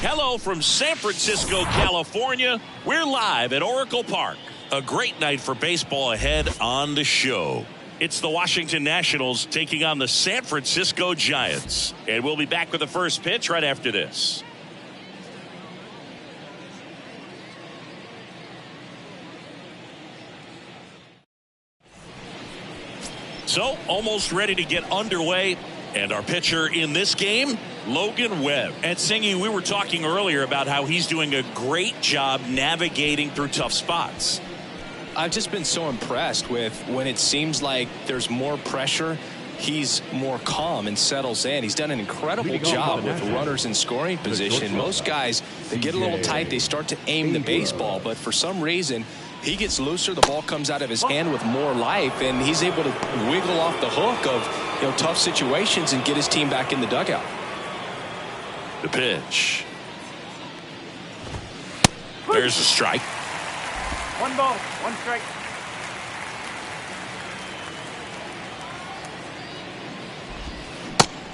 Hello from San Francisco, California. We're live at Oracle Park. A great night for baseball ahead on the show. It's the Washington Nationals taking on the San Francisco Giants. And we'll be back with the first pitch right after this. So, almost ready to get underway. And our pitcher in this game, Logan Webb. And Singy, we were talking earlier about how he's doing a great job navigating through tough spots. I've just been so impressed with when it seems like there's more pressure, he's more calm and settles in. He's done an incredible job with runners in scoring position. Most guys, they get a little tight, they start to aim the baseball, but for some reason, he gets looser, the ball comes out of his hand with more life, and he's able to wiggle off the hook of tough situations and get his team back in the dugout. The pitch. There's a strike. 1 ball, 1 strike.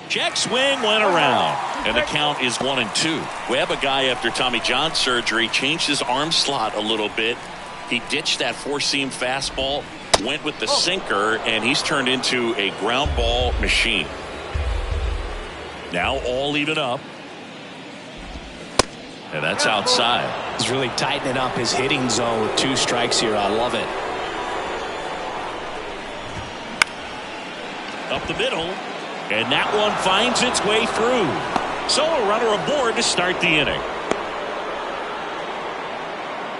Check swing went around, and the count is 1-2. Webb, a guy after Tommy John surgery, changed his arm slot a little bit. He ditched that four-seam fastball, went with the sinker, and he's turned into a ground ball machine. Now all even up. And that's outside. He's really tightening up his hitting zone with 2 strikes here. I love it. Up the middle. And that one finds its way through. So a runner aboard to start the inning.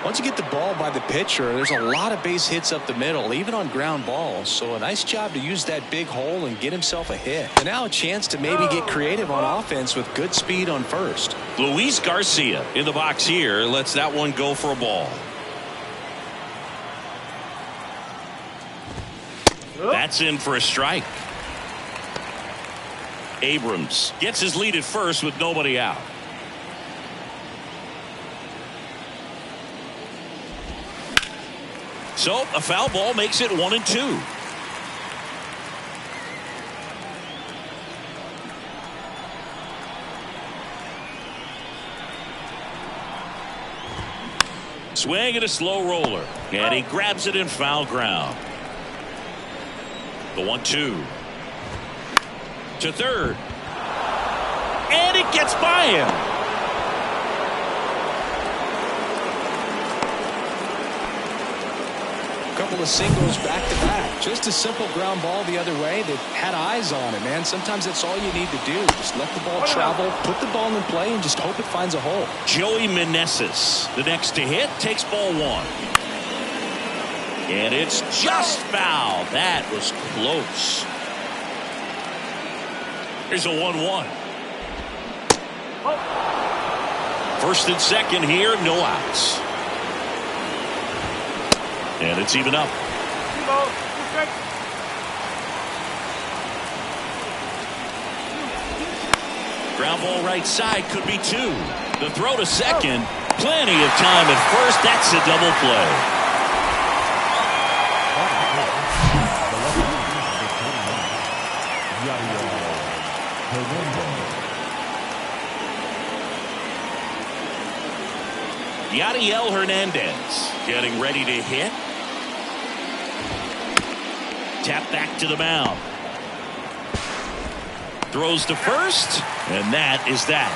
Once you get the ball by the pitcher, there's a lot of base hits up the middle, even on ground balls. So a nice job to use that big hole and get himself a hit. And now a chance to maybe get creative on offense with good speed on first. Luis Garcia in the box here lets that one go for a ball. That's in for a strike. Abrams gets his lead at first with nobody out. So a foul ball makes it 1-2. Swing and a slow roller, and he grabs it in foul ground. The 1-2 to third, and it gets by him. Couple of singles back to back. Just a simple ground ball the other way. They've had eyes on it, man. Sometimes that's all you need to do. Just let the ball travel, put the ball in play, and just hope it finds a hole. Joey Meneses, the next to hit, takes ball 1. And it's just foul. That was close. Here's a 1-1. First and second here, no outs. And it's even up. Ground ball right side, could be 2. The throw to second, plenty of time at first. That's a double play. Yadiel Hernandez getting ready to hit. Tap back to the mound. Throws to first, and that is that.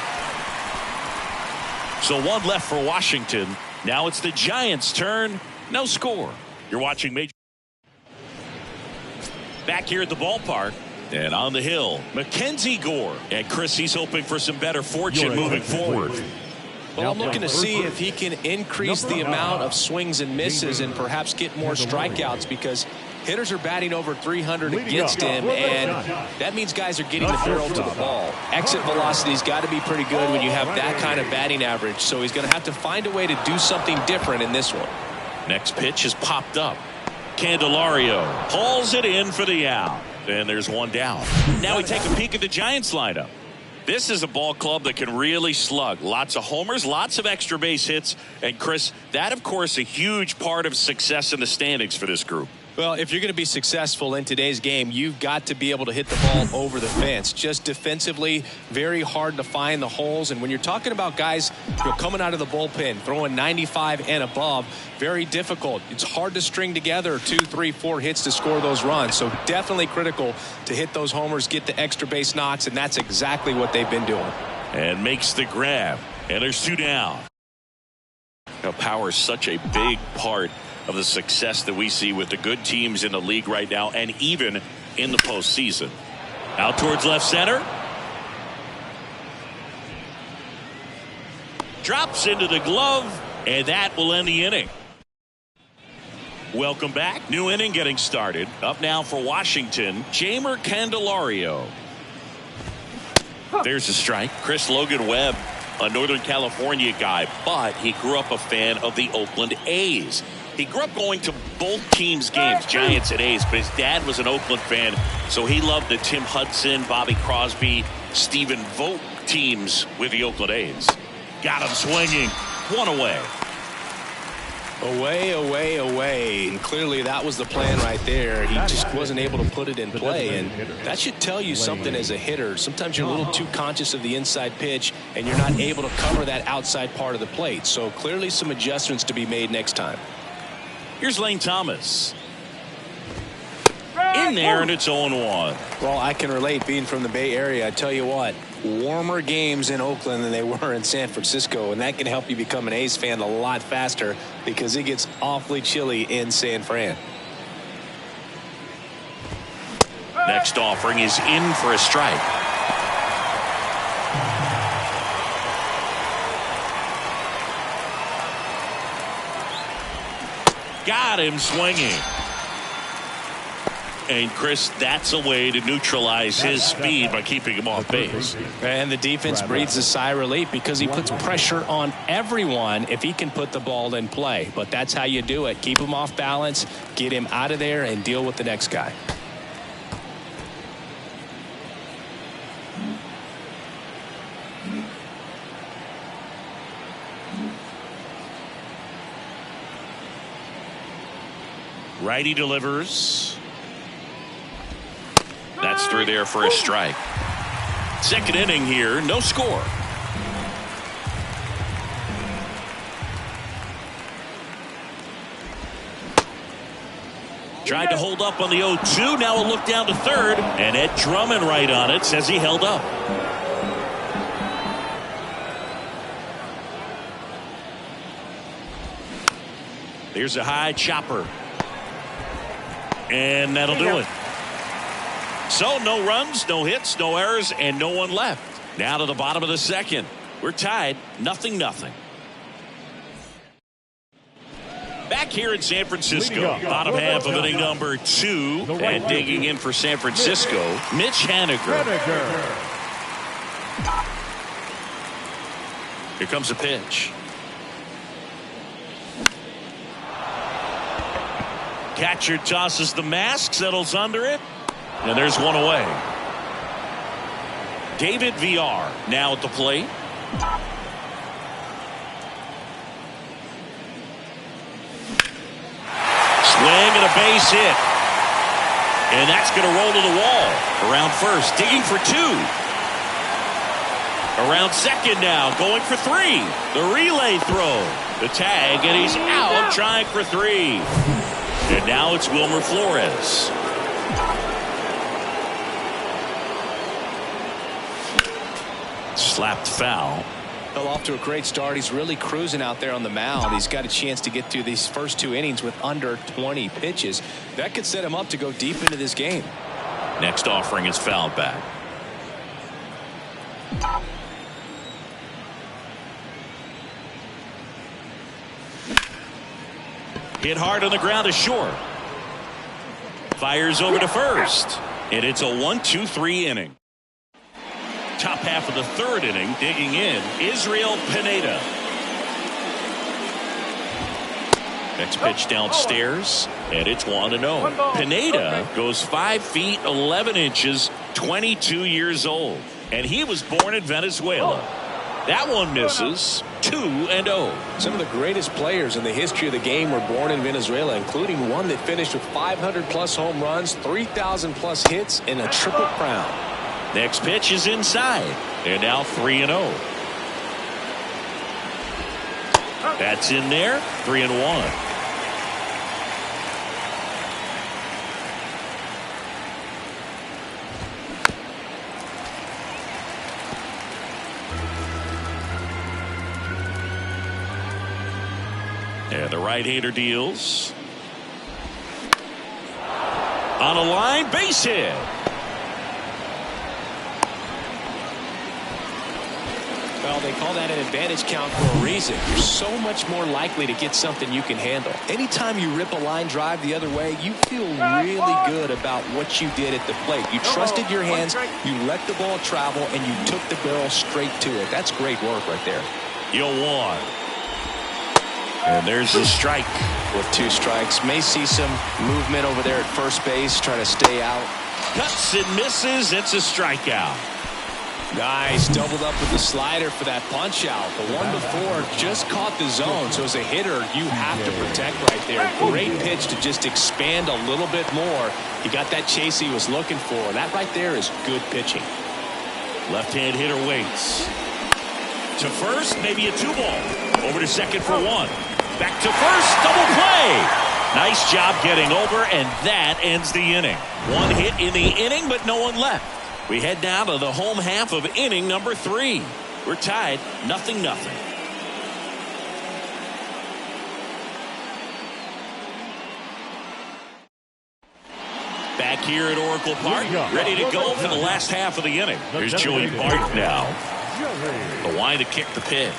So one left for Washington. Now it's the Giants' turn. No score. You're watching Major. Back here at the ballpark. And on the hill, Mackenzie Gore. And Chris, he's hoping for some better fortune moving forward. Well, I'm looking to see if he can increase the amount of swings and misses and perhaps get more strikeouts, because hitters are batting over 300 against him, and that means guys are getting the barrel to the ball. Exit velocity's got to be pretty good when you have that kind of batting average, so he's going to have to find a way to do something different in this one. Next pitch is popped up. Candelario hauls it in for the out, and there's one down. Now we take a peek at the Giants lineup. This is a ball club that can really slug. Lots of homers, lots of extra base hits. And Chris, that of course a huge part of success in the standings for this group. Well, if you're going to be successful in today's game, you've got to be able to hit the ball over the fence. Just defensively, very hard to find the holes. And when you're talking about guys coming out of the bullpen, throwing 95 and above, very difficult. It's hard to string together 2, 3, 4 hits to score those runs. So definitely critical to hit those homers, get the extra base knocks, and that's exactly what they've been doing. And makes the grab. And there's 2 down. Now, power is such a big part of the success that we see with the good teams in the league right now, and even in the postseason. Out towards left center. Drops into the glove, and that will end the inning. Welcome back. New inning getting started. Up now for Washington, Jeimer Candelario. There's a strike. Chris Logan Webb, a Northern California guy, but he grew up a fan of the Oakland A's. He grew up going to both teams' games, Giants and A's, but his dad was an Oakland fan, so he loved the Tim Hudson, Bobby Crosby, Stephen Vogt teams with the Oakland A's. Got him swinging. One away. Away, away, away. And clearly that was the plan right there. He just wasn't able to put it in play. And that should tell you something as a hitter. Sometimes you're a little too conscious of the inside pitch, and you're not able to cover that outside part of the plate. So clearly some adjustments to be made next time. Here's Lane Thomas. In there, and it's 0-1. Well, I can relate, being from the Bay Area. I tell you what, warmer games in Oakland than they were in San Francisco, and that can help you become an A's fan a lot faster because it gets awfully chilly in San Fran. Next offering is in for a strike. Got him swinging. And Chris, that's a way to neutralize his speed by keeping him off base. And the defense breathes a sigh of relief because he puts pressure on everyone if he can put the ball in play. But that's how you do it. Keep him off balance, get him out of there, and deal with the next guy. Righty delivers. That's through there for a strike. Second inning here, no score. Tried to hold up on the 0-2. Now a look down to third. And Ed Drummond right on it, says he held up. Here's a high chopper. And that'll do it. So no runs, no hits, no errors, and no one left. Now to the bottom of the second. We're tied, 0-0. Back here in San Francisco, bottom half of inning number 2, and digging in for San Francisco, Mitch Haniger. Here comes a pitch. Catcher tosses the mask, settles under it, and there's one away. David VR now at the plate. Swing and a base hit. And that's going to roll to the wall. Around first, digging for 2. Around second now, going for 3. The relay throw. The tag, and he's out trying for 3. And now it's Wilmer Flores. Slapped foul. Well, off to a great start. He's really cruising out there on the mound. He's got a chance to get through these first 2 innings with under 20 pitches. That could set him up to go deep into this game. Next offering is fouled back. Hit hard on the ground to short. Fires over to first. And it's a 1-2-3 inning. Top half of the 3rd inning, digging in, Israel Pineda. Next pitch downstairs, and it's 1-0. Pineda goes 5 feet 11 inches, 22 years old, and he was born in Venezuela. That one misses. 2-0. Some of the greatest players in the history of the game were born in Venezuela, including one that finished with 500+ home runs, 3,000+ hits, and a triple crown. Next pitch is inside, and now 3-0. That's in there, 3-1. And the right-hander deals. On a line, base hit. Well, they call that an advantage count for a reason. You're so much more likely to get something you can handle. Anytime you rip a line drive the other way, you feel really good about what you did at the plate. You trusted your hands, you let the ball travel, and you took the barrel straight to it. That's great work right there. 0-1. And there's the strike. With 2 strikes, may see some movement over there at first base, trying to stay out. Cuts and misses. It's a strikeout. Nice, doubled up with the slider for that punch out. The one before just caught the zone, so as a hitter, you have to protect right there. Great pitch to just expand a little bit more. He got that chase he was looking for. That right there is good pitching. Left-hand hitter waits. To first, maybe a 2-ball. Over to second for 1. Back to first, double play. Nice job getting over, and that ends the inning. 1 hit in the inning, but no one left. We head down to the home half of inning number 3. We're tied 0-0. Back here at Oracle Park, ready to go for the last half of the inning. Here's Joey Bart now. The line to kick the pitch.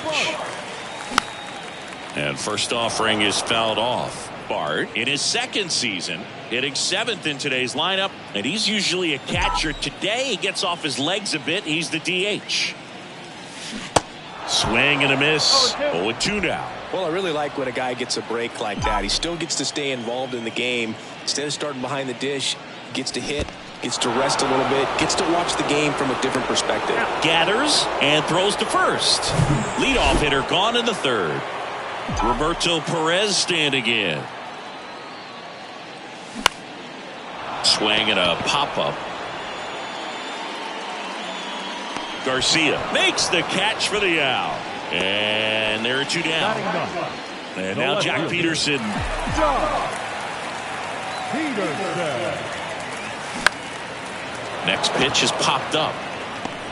And first offering is fouled off. Bart in his 2nd season, hitting 7th in today's lineup, and he's usually a catcher. Today he gets off his legs a bit. He's the DH. Swing and a miss. 0-2 now. Well, I really like when a guy gets a break like that. He still gets to stay involved in the game. Instead of starting behind the dish, gets to hit, gets to rest a little bit, gets to watch the game from a different perspective. Gathers and throws to first. Leadoff hitter gone in the 3rd. Roberto Perez standing in. Swing and a pop-up. Garcia makes the catch for the out. And there are 2 down. And now Jack Peterson. Next pitch is popped up.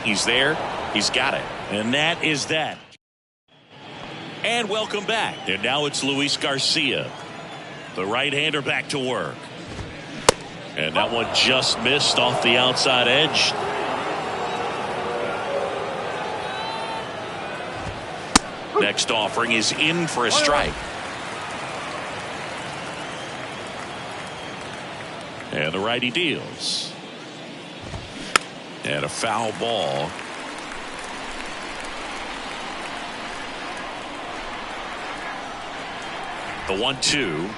He's there. He's got it. And that is that. And welcome back. And now it's Luis Garcia. The right-hander back to work. And that one just missed off the outside edge. Next offering is in for a strike. And the righty deals. And a foul ball. The 1-2.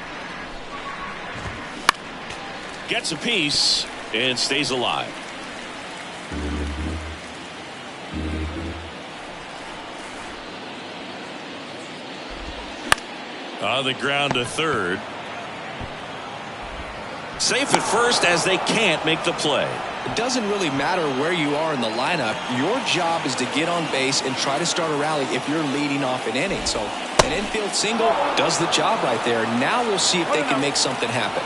Gets a piece and stays alive. On the ground to third. Safe at first as they can't make the play. It doesn't really matter where you are in the lineup. Your job is to get on base and try to start a rally if you're leading off an inning. So an infield single does the job right there. Now we'll see if they can make something happen.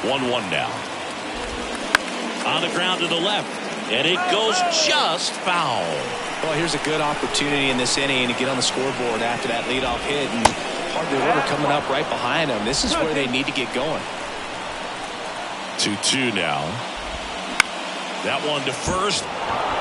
1-1 now. On the ground to the left. And it goes just foul. Well, here's a good opportunity in this inning to get on the scoreboard after that leadoff hit. And part of the order coming up right behind them. This is where they need to get going. 2-2 now. That one to first.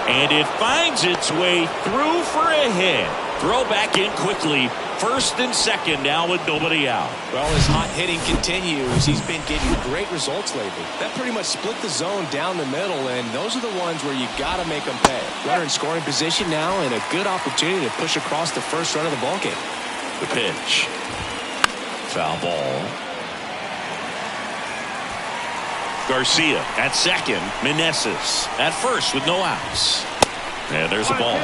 And it finds its way through for a hit. Throw back in quickly. First and second now with nobody out. Well, his hot hitting continues. He's been getting great results lately. That pretty much split the zone down the middle, and those are the ones where you got to make them pay. Runner in scoring position now, and a good opportunity to push across the first run of the ballgame. The pitch. Foul ball. Garcia at second. Meneses at first with no outs. And there's a ball.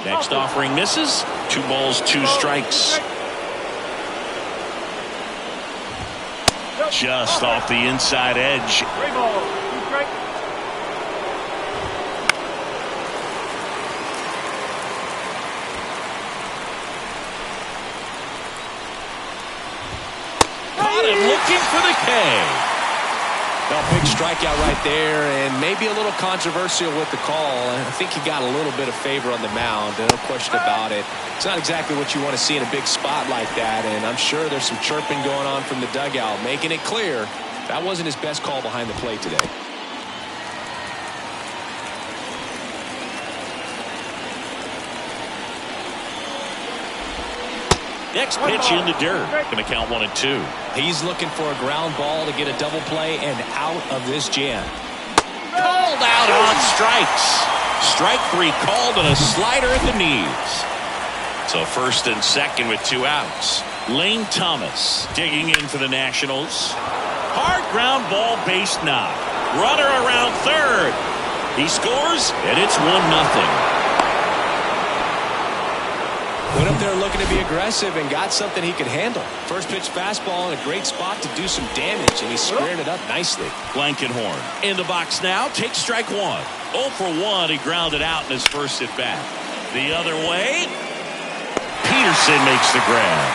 Next offering misses. 2 balls, 2 strikes. Just off the inside edge. 3 balls, 2 strikes. Caught him looking for the K. Well, big strikeout right there, and maybe a little controversial with the call. I think he got a little bit of favor on the mound, no question about it. It's not exactly what you want to see in a big spot like that, and I'm sure there's some chirping going on from the dugout, making it clear that wasn't his best call behind the plate today. Next pitch in the dirt. Going to count 1-2. He's looking for a ground ball to get a double play and out of this jam. Called out on strikes. Strike 3 called and a slider at the knees. So first and second with 2 outs. Lane Thomas digging in for the Nationals. Hard ground ball, base knock. Runner around third. He scores and it's 1-0. Went up there looking to be aggressive and got something he could handle. First pitch fastball in a great spot to do some damage, and he squared it up nicely. Blankenhorn in the box now. Takes strike 1. 0 for 1. He grounded out in his first at bat. The other way. Peterson makes the grab.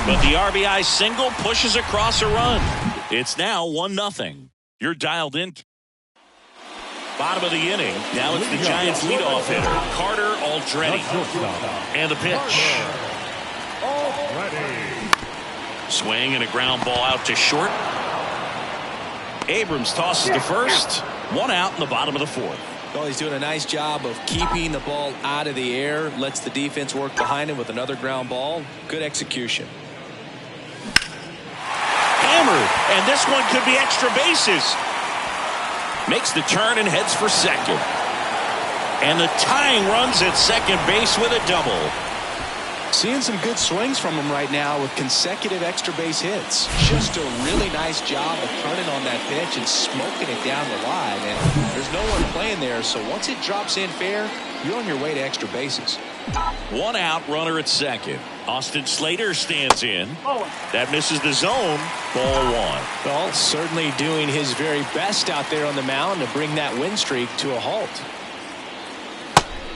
But the RBI single pushes across a run. It's now 1-0. You're dialed in. Bottom of the inning. Now it's the Giants leadoff hitter, Carter Aldrete. And the pitch. Swing and a ground ball out to short. Abrams tosses to first. 1 out in the bottom of the 4th. Well, he's doing a nice job of keeping the ball out of the air. Lets the defense work behind him with another ground ball. Good execution. Hammered. And this one could be extra bases. Makes the turn and heads for second. And the tying runs at second base with a double. Seeing some good swings from him right now with consecutive extra base hits. Just a really nice job of turning on that pitch and smoking it down the line. And there's no one playing there, so once it drops in fair, you're on your way to extra bases. 1 out, runner at second. Austin Slater stands in. That misses the zone. Ball 1. Well, certainly doing his very best out there on the mound to bring that win streak to a halt.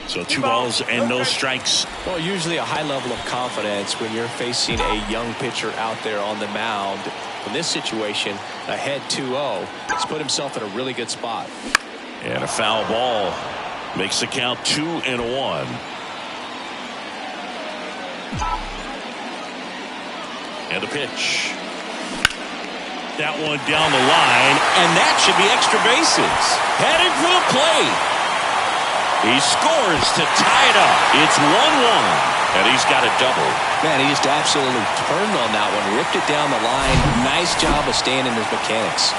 So 2 balls and no strikes. Well, usually a high level of confidence when you're facing a young pitcher out there on the mound. In this situation, ahead 2-0. He's put himself in a really good spot. And a foul ball makes the count 2-1. And the pitch. That one down the line, and that should be extra bases. Heading for the plate. He scores to tie it up. It's 1-1, and he's got a double. Man, he just absolutely turned on that one, ripped it down the line. Nice job of staying in his mechanics.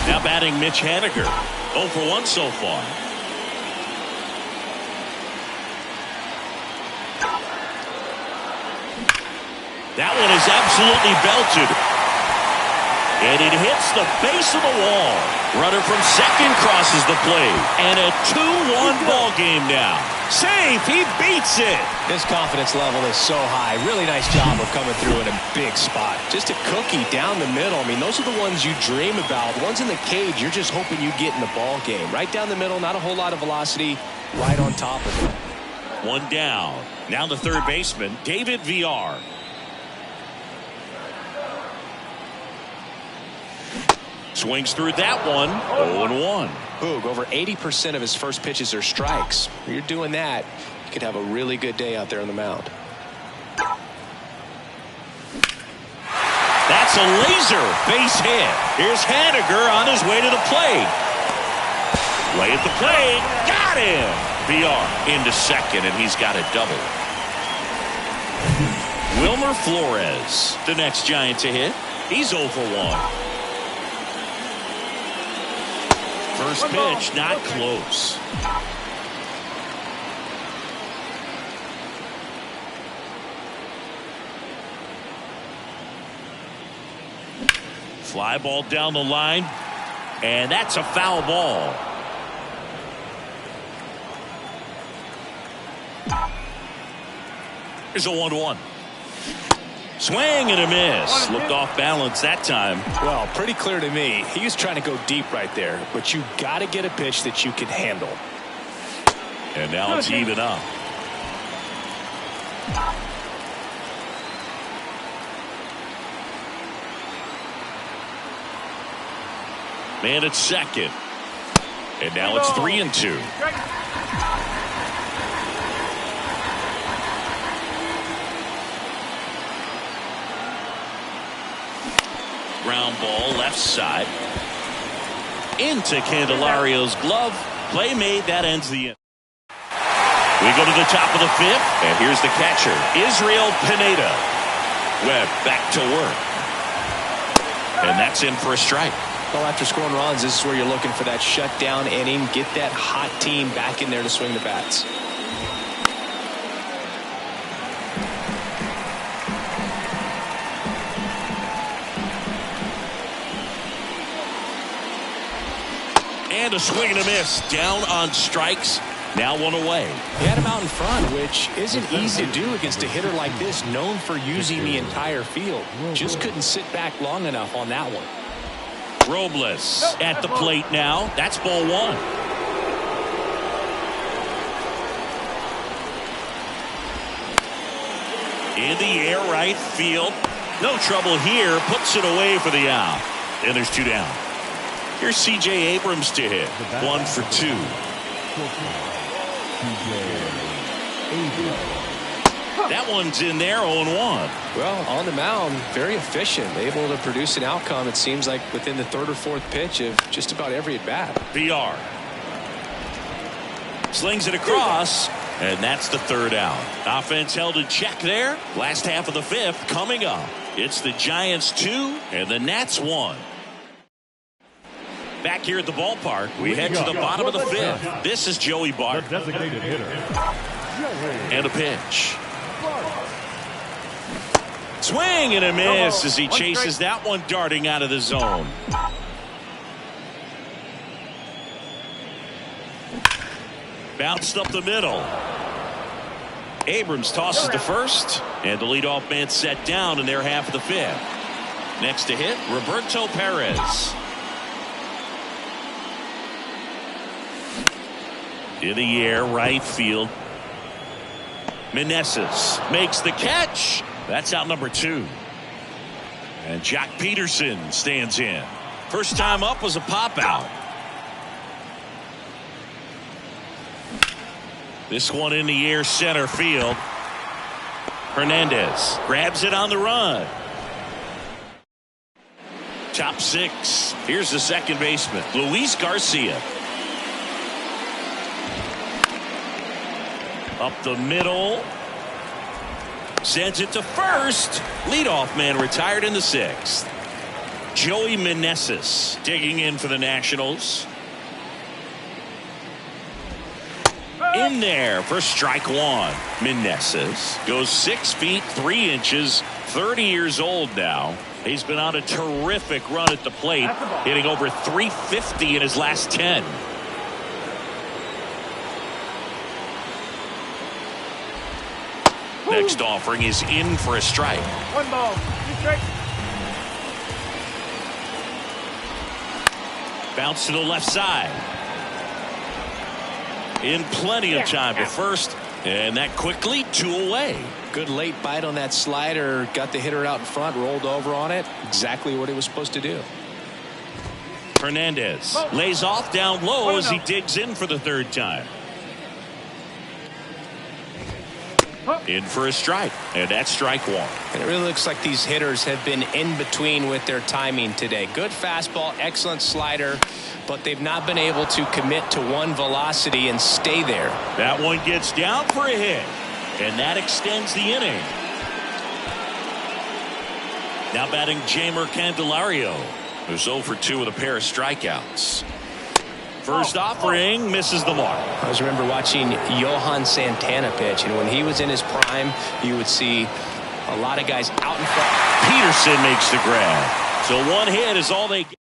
Now batting Mitch Haniger. 0 for 1 so far. That one is absolutely belted. And it hits the base of the wall. Runner from second crosses the plate. And a 2-1 ball game now. Safe. He beats it. His confidence level is so high. Really nice job of coming through in a big spot. Just a cookie down the middle. I mean, those are the ones you dream about. The ones in the cage, you're just hoping you get in the ball game. Right down the middle, not a whole lot of velocity. Right on top of it. One down. Now the third baseman, David VR. Swings through that one. 0-1. Boog, over 80% of his first pitches are strikes. When you're doing that, you could have a really good day out there on the mound. That's a laser base hit. Here's Haniger on his way to the plate. Way at the plate. Got him. VR into second, and he's got a double. Wilmer Flores, the next Giant to hit. He's 0 for 1. First pitch, not close. Fly ball down the line, and that's a foul ball. Here's a 1-1. Swing and a miss. Looked off balance that time. Well, pretty clear to me. He was trying to go deep right there, but you got to get a pitch that you can handle. And now it's even up. Man at second. And now it's 3-2. Ground ball left side into Candelario's glove. Play made. That ends the inning. We go to the top of the fifth, and here's the catcher, Israel Pineda. Webb back to work, and that's in for a strike. Well, after scoring runs, this is where you're looking for that shutdown inning. Get that hot team back in there to swing the bats. And a swing and a miss. Down on strikes. Now one away. He had him out in front, which isn't easy to do against a hitter like this, known for using the entire field. Just couldn't sit back long enough on that one. Robles at the plate now. That's ball one. In the air, right field. No trouble here. Puts it away for the out. And there's two down. Here's C.J. Abrams to hit. 1 for 2. That one's in there, 0-1. Well, on the mound, very efficient. Able to produce an outcome, it seems like, within the third or fourth pitch of just about every at-bat. VR. Slings it across, and that's the third out. Offense held in check there. Last half of the fifth coming up. It's the Giants 2 and the Nats 1. Back here at the ballpark, we head to the bottom of the fifth. This is Joey Bart. Designated hitter. And a pitch. Swing and a miss as he chases that one darting out of the zone. Bounced up the middle. Abrams tosses to first, and the leadoff man set down in their half of the fifth. Next to hit, Roberto Perez. In the air, right field. Meneses makes the catch. That's out number 2. And Jack Peterson stands in. First time up was a pop out. This one in the air, center field. Hernandez grabs it on the run. Top 6. Here's the second baseman, Luis Garcia. Up the middle. Sends it to first. Leadoff man retired in the 6th. Joey Meneses digging in for the Nationals. In there for strike 1. Meneses goes 6 feet 3 inches. 30 years old now. He's been on a terrific run at the plate, hitting over 350 in his last 10. Next offering is in for a strike. 1 ball, 2 strikes. Bounce to the left side. In plenty of time to first. And that quickly 2 away. Good late bite on that slider. Got the hitter out in front, rolled over on it. Exactly what he was supposed to do. Hernandez lays off down low as he digs in for the 3rd time. In for a strike, and that's strike 1. And it really looks like these hitters have been in between with their timing today. Good fastball, excellent slider, but they've not been able to commit to one velocity and stay there. That one gets down for a hit, and that extends the inning. Now batting Jeimer Candelario, who's 0 for 2 with a pair of strikeouts. First offering misses the mark. I always remember watching Johan Santana pitch, and when he was in his prime, you would see a lot of guys out in front. Peterson makes the grab. So 1 hit is all they get.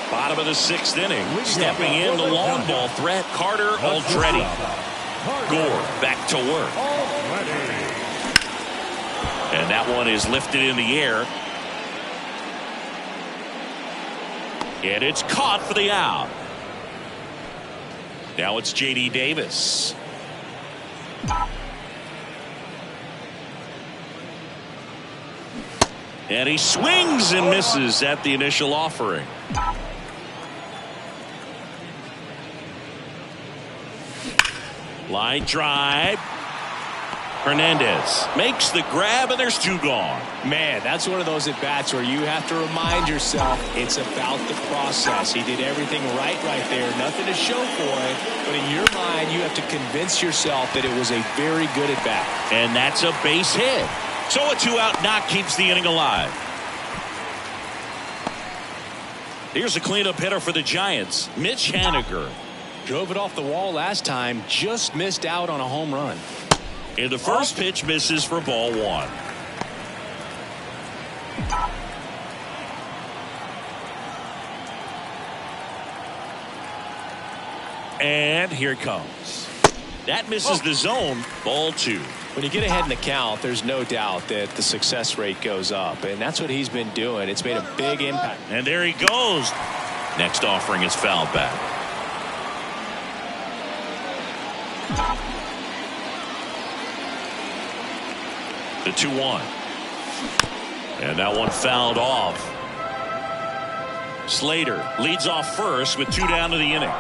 Bottom of the 6th inning. Stepping in the long ball threat, Carter Aldrete. Gore back to work. And that one is lifted in the air. And it's caught for the out. Now it's J.D. Davis. And he swings and misses at the initial offering. Line drive. Hernandez makes the grab, and there's 2 gone. Man, that's one of those at-bats where you have to remind yourself it's about the process. He did everything right there. Nothing to show for it. But in your mind, you have to convince yourself that it was a very good at-bat. And that's a base hit. So a 2-out knock keeps the inning alive. Here's a cleanup hitter for the Giants, Mitch Haniger. Drove it off the wall last time. Just missed out on a home run. And the first pitch misses for ball 1. And here it comes. That misses the zone. Ball 2. When you get ahead in the count, there's no doubt that the success rate goes up. And that's what he's been doing. It's made a big impact. And there he goes. Next offering is fouled back. The 2-1. And that one fouled off. Slater leads off first with 2 down to the inning.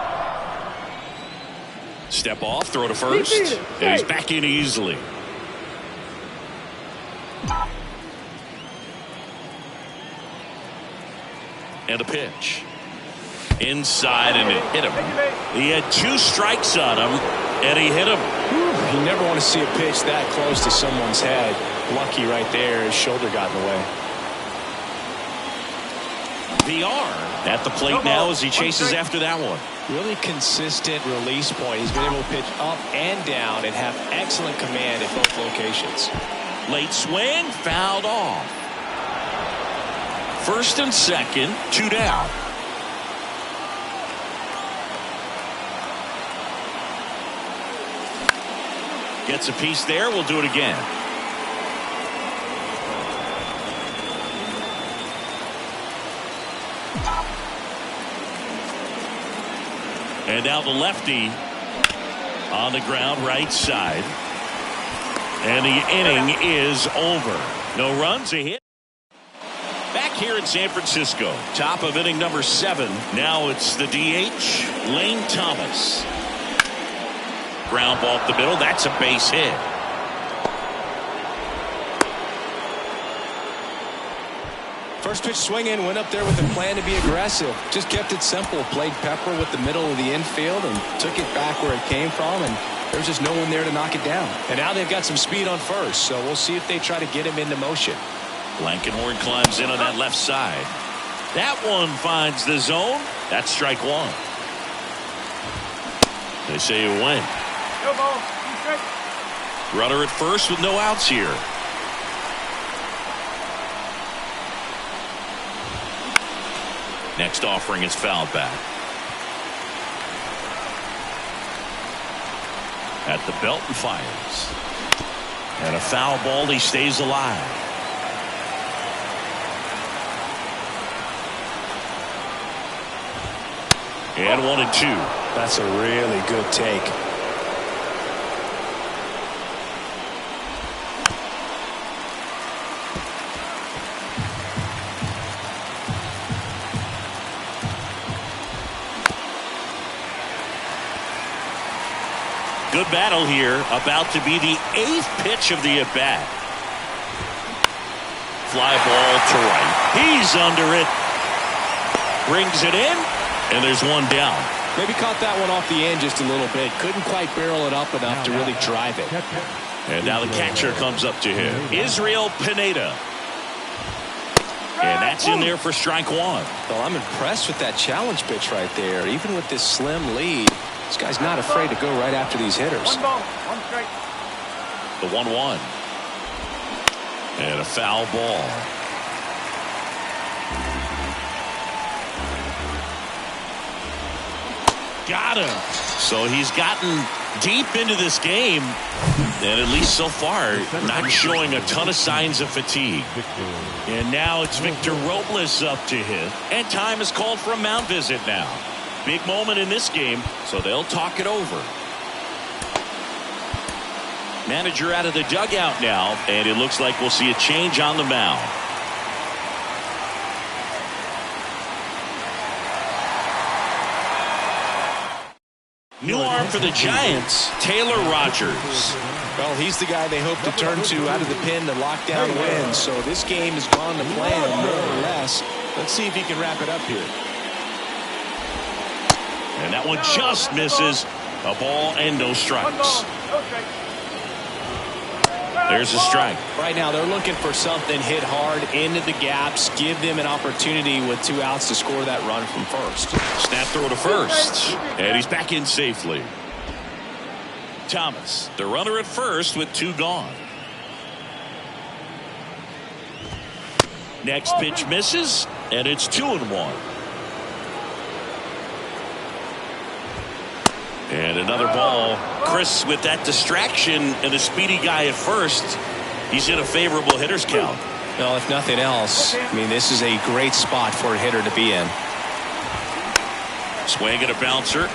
Step off, throw to first, and he's back in easily. And a pitch. Inside, and it hit him. He had 2 strikes on him, and he hit him. You never want to see a pitch that close to someone's head. Lucky right there, his shoulder got in the way. VR at the plate now as he chases after that one. Really consistent release point. He's been able to pitch up and down and have excellent command at both locations. Late swing, fouled off. First and second, 2 down. Gets a piece there. We'll do it again. And now the lefty on the ground right side. And the inning is over. No runs, a hit. Back here in San Francisco, top of inning number 7. Now it's the DH, Lane Thomas. Ground ball up the middle. That's a base hit. First pitch swinging, went up there with a plan to be aggressive. Just kept it simple. Played pepper with the middle of the infield and took it back where it came from. And there's just no one there to knock it down. And now they've got some speed on first. So we'll see if they try to get him into motion. Blankenhorn climbs in on that left side. That one finds the zone. That's strike 1. They say you win. No ball, 2 strikes. Runner at first with no outs here. Next offering is fouled back. At the belt and fires. And a foul ball. He stays alive. And 1-2. That's a really good take. Good battle here. About to be the 8th pitch of the at-bat. Fly ball to right. He's under it. Brings it in. And there's one down. Maybe caught that one off the end just a little bit. Couldn't quite barrel it up enough to really drive it. And now the catcher comes up to him. Israel Pineda. And that's in there for strike one. Well, I'm impressed with that challenge pitch right there. Even with this slim lead, this guy's not afraid to go right after these hitters. 1 ball, 1 strike. The 1-1. And a foul ball. Got him. So he's gotten deep into this game, and at least so far not showing a ton of signs of fatigue. And now it's Victor Robles up to hit, and time is called for a mound visit now. Big moment in this game, so they'll talk it over. Manager out of the dugout now, and it looks like we'll see a change on the mound. New arm for the Giants, Taylor Rogers. Well, he's the guy they hope to turn to out of the pen to lock down wins. So this game has gone to plan, more or less. Let's see if he can wrap it up here. And that one just misses. A ball and no strikes. 1 ball, no strike. There's a strike. Right now they're looking for something hit hard into the gaps, give them an opportunity with 2 outs to score that run from first. Snap throw to first, and he's back in safely. Thomas, the runner at first with 2 gone. Next pitch misses, and it's 2-1. And another ball. Chris, with that distraction and a speedy guy at first, he's in a favorable hitter's count. Well, if nothing else, I mean, this is a great spot for a hitter to be in. Swing at a bouncer.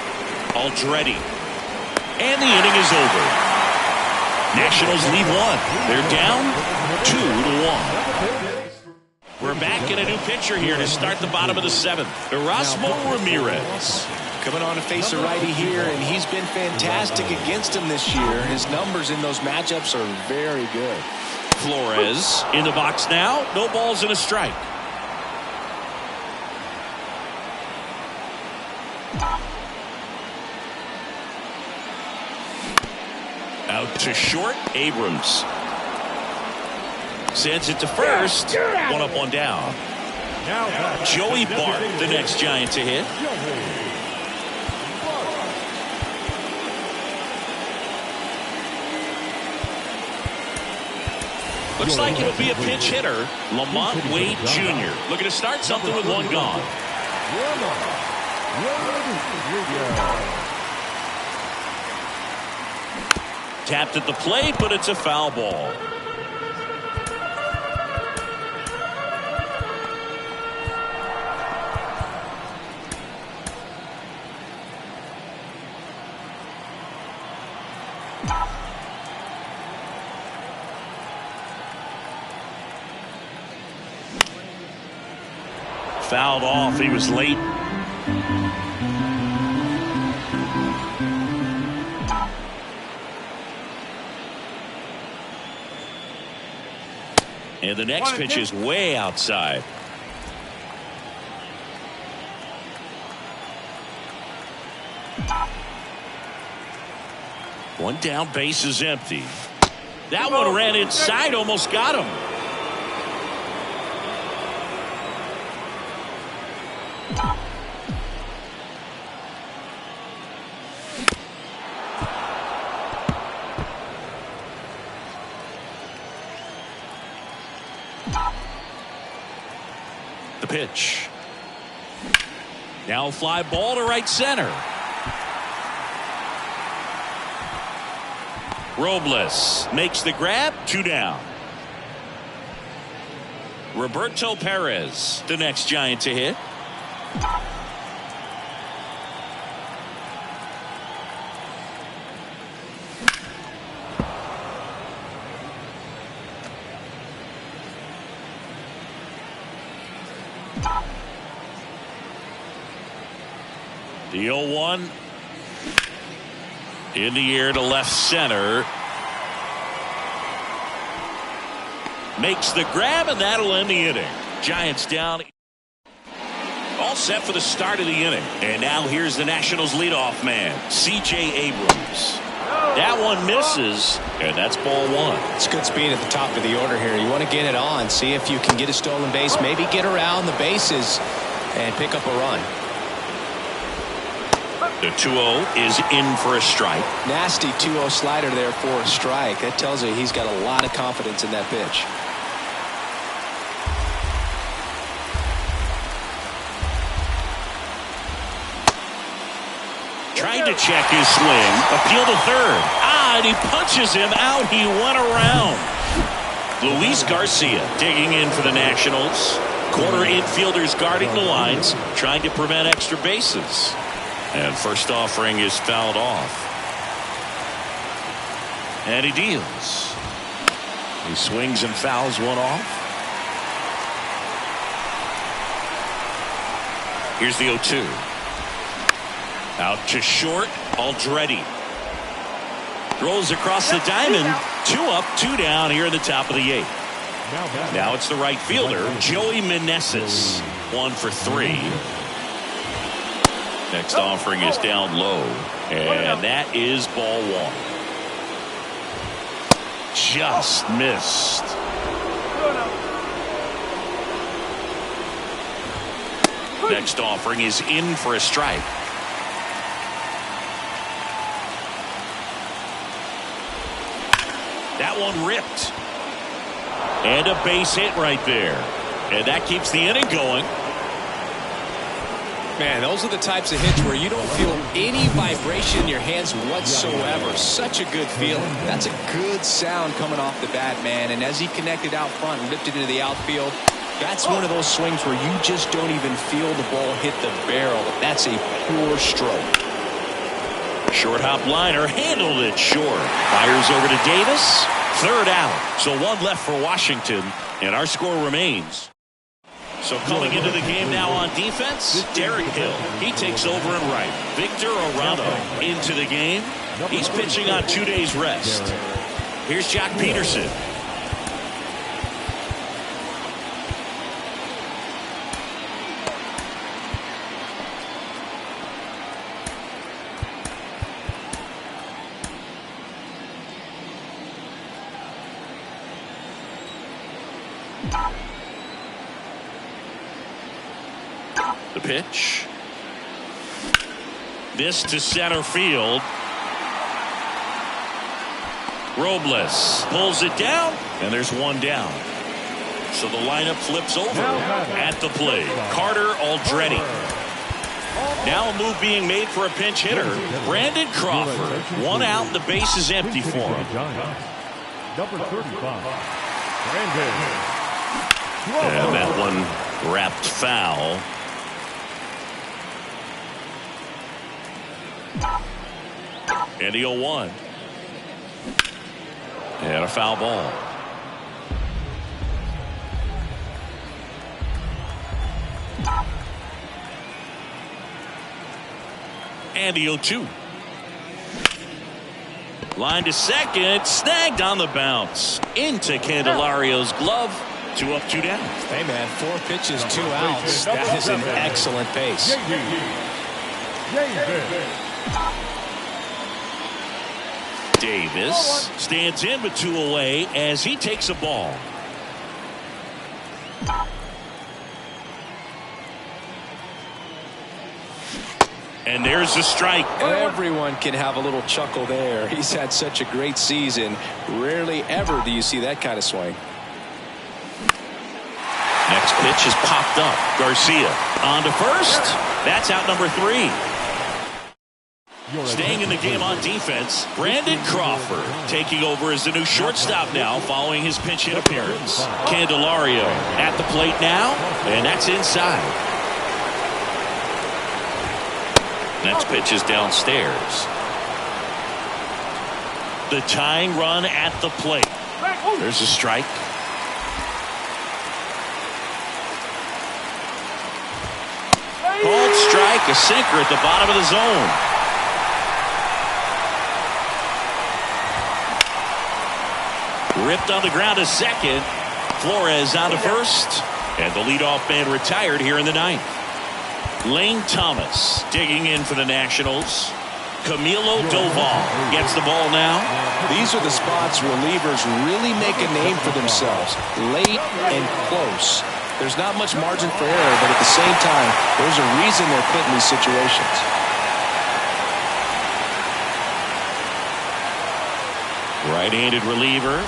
Aldretti. And the inning is over. Nationals lead 1. They're down 2-1. We're back in a new pitcher here to start the bottom of the 7th. Erasmo Ramirez. Coming on to face a righty here, and he's been fantastic against him this year. His numbers in those matchups are very good. Flores in the box now. No balls and a strike. Out to short. Abrams sends it to first. 1 up, 1 down. Joey Bart, the next Giant to hit. Looks like it'll be a pinch hitter, Lamont Wade Jr. Looking to start something with 1 gone. Tapped at the plate, but it's a foul ball. Fouled off. He was late. And the next pitch is way outside. One down, base is empty. That one ran inside, almost got him. The pitch. Now a fly ball to right center. Robles makes the grab. 2 down. Roberto Perez, the next Giant to hit. The 0-1 in the air to left center. Makes the grab, and that'll end the inning. Giants down. All set for the start of the inning. And now here's the Nationals leadoff man, C.J. Abrams. That one misses, and that's ball 1. It's good speed at the top of the order here. You want to get it on, see if you can get a stolen base, maybe get around the bases and pick up a run. The 2-0 is in for a strike. Nasty 2-0 slider there for a strike. That tells you he's got a lot of confidence in that pitch. Trying to check his swing. Appeal to third. And he punches him out. He went around. Luis Garcia digging in for the Nationals. Corner infielders guarding the lines, trying to prevent extra bases. And first offering is fouled off. And he deals. He swings and fouls one off. Here's the 0-2. Out to short, Aldretti. Throws across the diamond. 2 up, 2 down here in the top of the 8th. Now it's the right fielder, Joey Meneses. 1 for 3. Next offering is down low. And that is ball 1. Just missed. Next offering is in for a strike. That one ripped. And a base hit right there. And that keeps the inning going. Man, those are the types of hits where you don't feel any vibration in your hands whatsoever. Such a good feeling. That's a good sound coming off the bat, man. And as he connected out front and lifted into the outfield, that's one of those swings where you just don't even feel the ball hit the barrel. That's a pure stroke. Short hop liner handled it short. Fires over to Davis. 3rd out. So 1 left for Washington. And our score remains. So coming into the game now on defense, Derek Hill. He takes over in right. Victor Arano into the game. He's pitching on 2 days rest. Here's Jock Peterson. The pitch. This to center field. Robles pulls it down, and there's 1 down. So the lineup flips over at the plate. Carter Aldretti. Now a move being made for a pinch hitter. Brandon Crawford. 1 out, and the base is empty for him. Number 35, Brandon. And that one wrapped foul. And the 0-1. And a foul ball. And the 0-2. Line to second. Snagged on the bounce. Into Candelario's glove. 2 up, 2 down. Hey, man, 4 pitches, 2 outs. That is an excellent pace. Davis stands in with 2 away as he takes a ball. And there's the strike. Everyone can have a little chuckle there. He's had such a great season. Rarely ever do you see that kind of swing. Next pitch is popped up. Garcia on to first. That's out number 3. Staying in the game on defense, Brandon Crawford taking over as the new shortstop now following his pinch hit appearance. Candelario at the plate now, and that's inside. Next pitch is downstairs. The tying run at the plate. There's a strike. Called strike, a sinker at the bottom of the zone. Ripped on the ground to second. Flores on to first. And the leadoff man retired here in the 9th. Lane Thomas digging in for the Nationals. Camilo Doval gets the ball now. These are the spots relievers really make a name for themselves. Late and close. There's not much margin for error, but at the same time, there's a reason they're put in these situations. Right-handed reliever.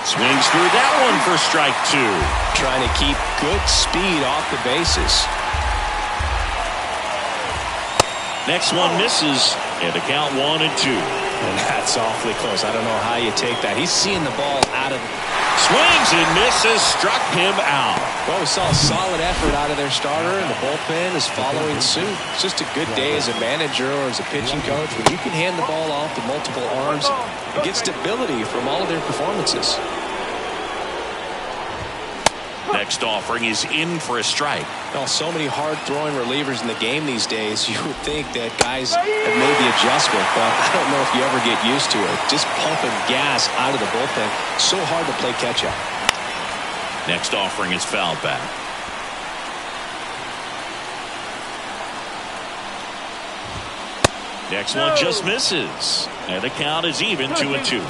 Swings through that one for strike 2. Trying to keep good speed off the bases. Next one misses, and the count 1-2. And that's awfully close. I don't know how you take that. He's seeing the ball out of... Swings and misses, struck him out. Well, we saw a solid effort out of their starter, and the bullpen is following suit. It's just a good day as a manager or as a pitching coach when you can hand the ball off to multiple arms and get stability from all of their performances. Next offering is in for a strike. Well, so many hard-throwing relievers in the game these days, you would think that guys have made the adjustment, but I don't know if you ever get used to it. Just pumping gas out of the bullpen. So hard to play catch-up. Next offering is fouled back. Next one just misses. And the count is even 2-2.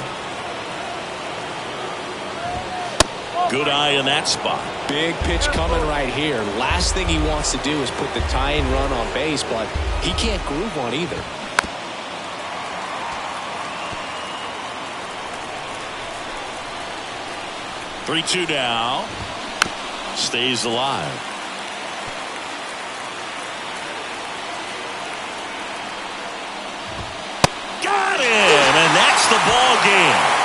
Good eye in that spot. Big pitch coming right here. Last thing he wants to do is put the tying run on base, but he can't groove one either. Three-two now. Stays alive. Got him, and that's the ball game.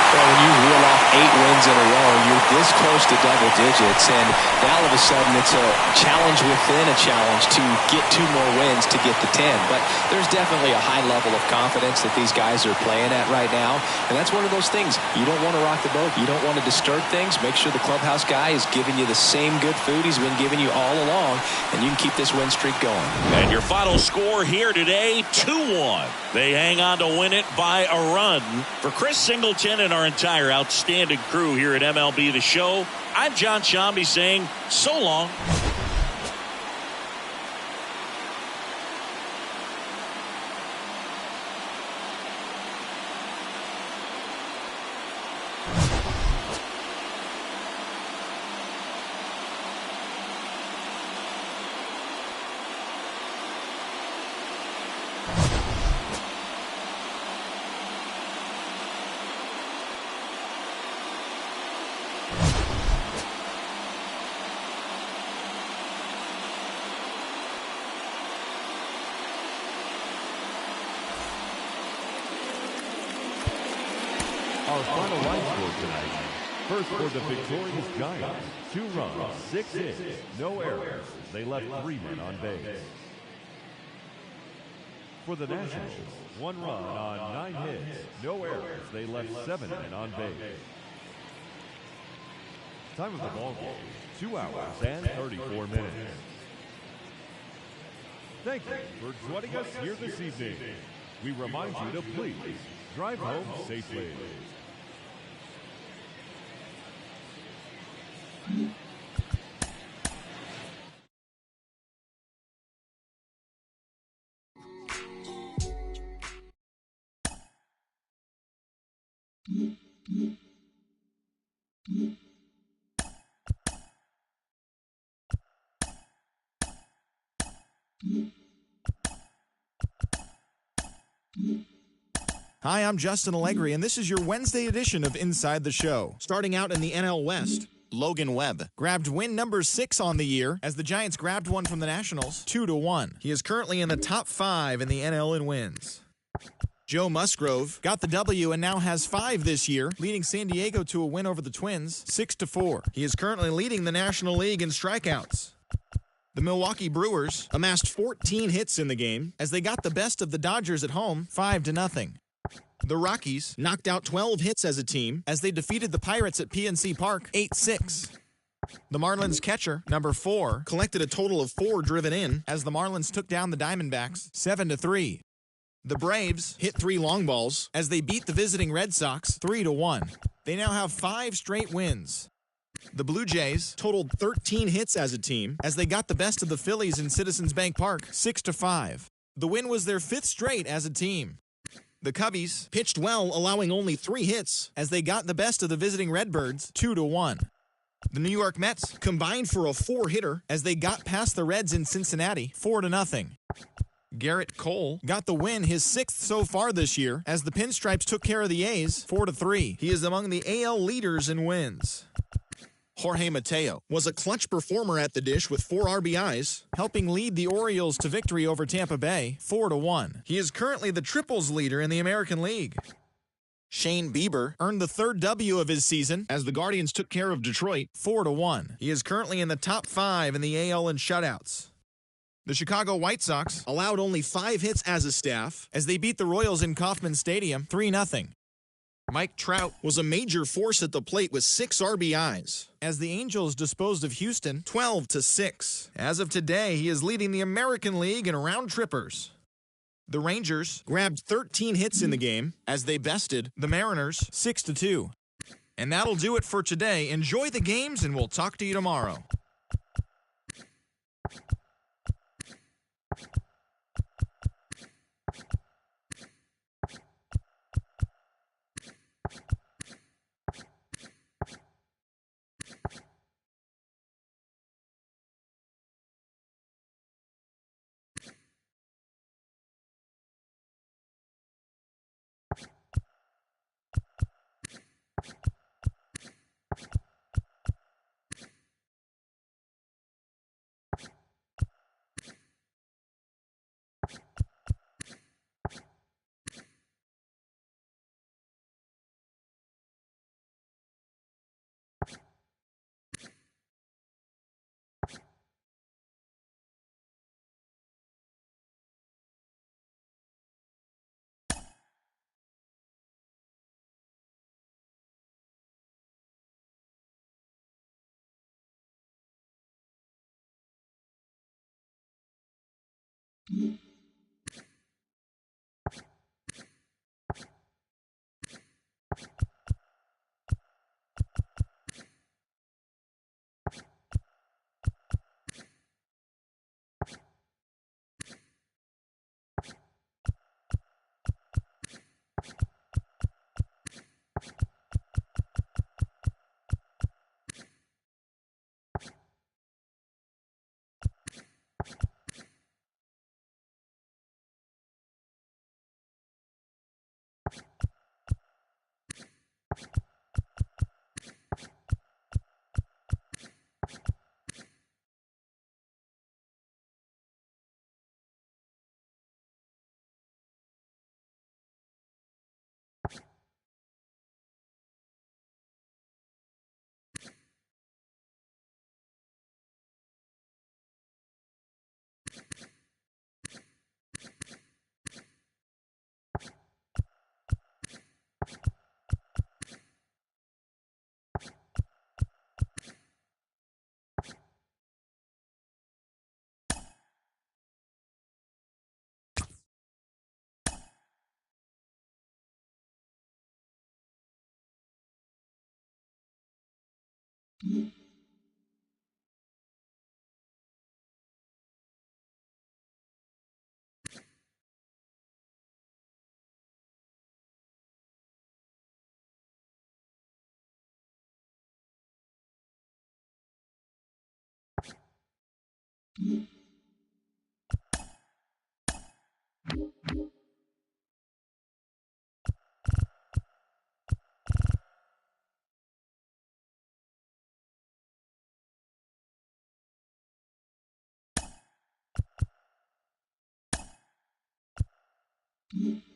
Well, when you reel off 8 wins in a row, you're this close to double digits, and now all of a sudden it's a challenge within a challenge to get 2 more wins to get to 10. But there's definitely a high level of confidence that these guys are playing at right now, and that's one of those things. You don't want to rock the boat. You don't want to disturb things. Make sure the clubhouse guy is giving you the same good food he's been giving you all along, and you can keep this win streak going. And your final score here today, 2-1. They hang on to win it by a run. For Chris Singleton and our entire outstanding crew here at MLB The Show, I'm John Shambi saying so long. Our final line score tonight. First for the victorious Giants, 2 runs, 6 hits, no errors. They left 3 men on base. For the Nationals, 1 run on 9 hits, no errors. They left 7 men on base. Time of the ball game, 2 hours and 34 minutes. Thank you for joining us here this evening. We remind you to please drive home safely. Hi, I'm Justin Allegri, and this is your Wednesday edition of Inside the Show. Starting out in the NL West, Logan Webb grabbed win number 6 on the year as the Giants grabbed one from the Nationals 2-1. He is currently in the top 5 in the NL in wins. Joe Musgrove got the W and now has 5 this year, leading San Diego to a win over the Twins 6-4. He is currently leading the National League in strikeouts. The Milwaukee Brewers amassed 14 hits in the game as they got the best of the Dodgers at home 5-0. The Rockies knocked out 12 hits as a team as they defeated the Pirates at PNC Park 8-6. The Marlins catcher, number 4, collected a total of 4 driven in as the Marlins took down the Diamondbacks 7-3. The Braves hit 3 long balls as they beat the visiting Red Sox 3-1. They now have 5 straight wins. The Blue Jays totaled 13 hits as a team as they got the best of the Phillies in Citizens Bank Park 6-5. The win was their 5th straight as a team. The Cubbies pitched well, allowing only 3 hits as they got the best of the visiting Redbirds 2-1. The New York Mets combined for a 4-hitter as they got past the Reds in Cincinnati 4-0. Garrett Cole got the win, his 6th so far this year, as the Pinstripes took care of the A's 4-3. He is among the AL leaders in wins. Jorge Mateo was a clutch performer at the dish with 4 RBIs, helping lead the Orioles to victory over Tampa Bay 4-1. He is currently the triples leader in the American League. Shane Bieber earned the 3rd W of his season as the Guardians took care of Detroit 4-1. He is currently in the top 5 in the AL in shutouts. The Chicago White Sox allowed only 5 hits as a staff as they beat the Royals in Kauffman Stadium 3-0. Mike Trout was a major force at the plate with 6 RBIs as the Angels disposed of Houston 12-6. As of today, he is leading the American League in round trippers. The Rangers grabbed 13 hits in the game as they bested the Mariners 6-2. And that'll do it for today. Enjoy the games and we'll talk to you tomorrow. Mm-hmm.